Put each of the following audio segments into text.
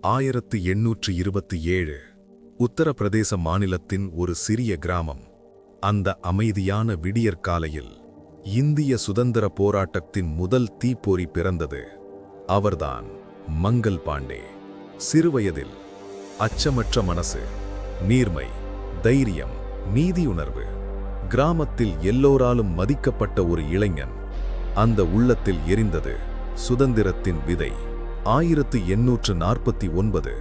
1827 உத்தரப்பிரதேச மாநிலத்தின் ஒரு சிறிய கிராமம். அந்த அமைதியான விடியற்காலையில் இந்திய சுதந்திர போராட்டத்தின் முதல் தீப்பொறி பிறந்தது. அவர்தான் மங்கள் பாண்டே. சிறுவயதில் அச்சமற்ற மனசு, நீர்மை, தைரியம், நீதியுணர்வு, கிராமத்தில் எல்லோராலும் மதிக்கப்பட்ட ஒரு இளைஞன். அந்த உள்ளத்தில் எரிந்தது சுதந்திரத்தின் விதை. 1849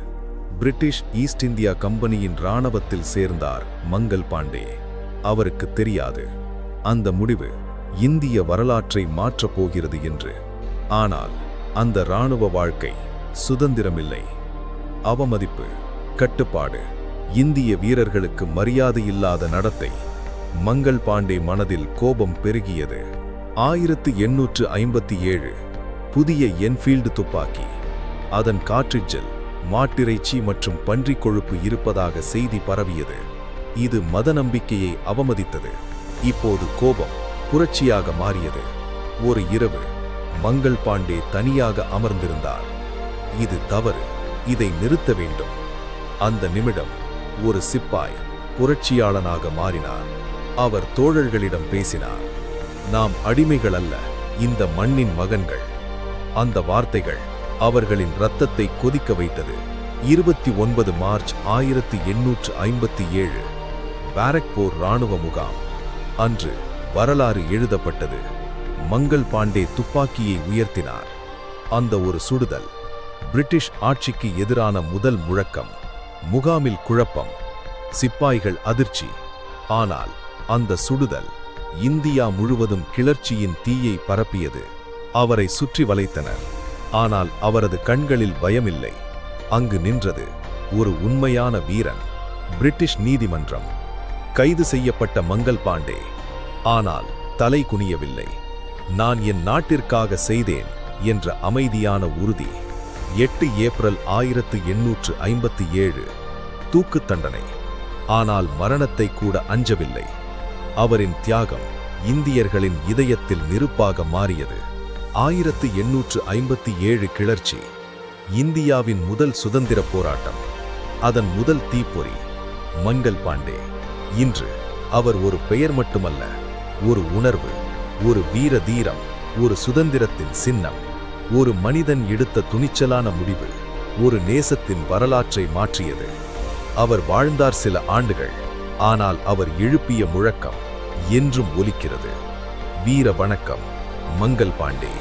பிரிட்டிஷ் ஈஸ்ட் இந்தியா கம்பெனியின் இராணுவத்தில் சேர்ந்தார் மங்கள் பாண்டே. அவருக்கு தெரியாது அந்த முடிவு இந்திய வரலாற்றை மாற்றப் போகிறது என்று. ஆனால் அந்த இராணுவ வாழ்க்கை சுதந்திரமில்லை. அவமதிப்பு, கட்டுப்பாடு, இந்திய வீரர்களுக்கு மரியாதையில்லாத நடத்தை. மங்கள் பாண்டே மனதில் கோபம் பெருகியது. 1857 புதிய என்ஃபீல்டு துப்பாக்கி, அதன் காற்றிட்ஜில் மாட்டிறைச்சி மற்றும் பன்றிக் கொழுப்பு இருப்பதாக செய்தி பரவியது. இது மத நம்பிக்கையை அவமதித்தது. இப்போது கோபம் புரட்சியாக மாறியது. ஒரு இரவு மங்கள் பாண்டே தனியாக அமர்ந்திருந்தார். இது தவறு, இதை நிறுத்த வேண்டும். அந்த நிமிடம் ஒரு சிப்பாய் புரட்சியாளனாக மாறினார். அவர் தோழர்களிடம் பேசினார். நாம் அடிமைகள் அல்ல, இந்த மண்ணின் மகன்கள். அந்த வார்த்தைகள் அவர்களின் இரத்தத்தை கொதிக்க வைத்தது. 29 மார்ச் 1857 பாரக்பூர் இராணுவ முகாம். அன்று வரலாறு எழுதப்பட்டது. மங்கள் பாண்டே துப்பாக்கியை உயர்த்தினார். அந்த ஒரு சுடுதல் பிரிட்டிஷ் ஆட்சிக்கு எதிரான முதல் முழக்கம். முகாமில் குழப்பம், சிப்பாய்கள் அதிர்ச்சி. ஆனால் அந்த சுடுதல் இந்தியா முழுவதும் கிளர்ச்சியின் தீயை பரப்பியது. அவரை சுற்றி வளைத்தனர். ஆனால் அவரது கண்களில் பயமில்லை. அங்கு நின்றது ஒரு உண்மையான வீரன். பிரிட்டிஷ் நீதிமன்றம். கைது செய்யப்பட்ட மங்கள் பாண்டே ஆனால் தலை குனியவில்லை. நான் என் நாட்டிற்காக செய்தேன் என்ற அமைதியான உறுதி. 8 ஏப்ரல் 1857 தூக்கு தண்டனை. ஆனால் மரணத்தை கூட அஞ்சவில்லை. அவரின் தியாகம் இந்தியர்களின் இதயத்தில் நெருப்பாக மாறியது. 1857 கிளர்ச்சி, இந்தியாவின் முதல் சுதந்திர போராட்டம், அதன் முதல் தீப்பொறி மங்கள் பாண்டே. இன்று அவர் ஒரு பெயர் மட்டுமல்ல, ஒரு உணர்வு, ஒரு வீர தீரம், ஒரு சுதந்திரத்தின் சின்னம். ஒரு மனிதன் எடுத்த துணிச்சலான முடிவு ஒரு நேசத்தின் வரலாற்றை மாற்றியது. அவர் வாழ்ந்தார் சில ஆண்டுகள், ஆனால் அவர் எழுப்பிய முழக்கம் என்றும் ஒலிக்கிறது. வீர வணக்கம் மங்கள் பாண்டே.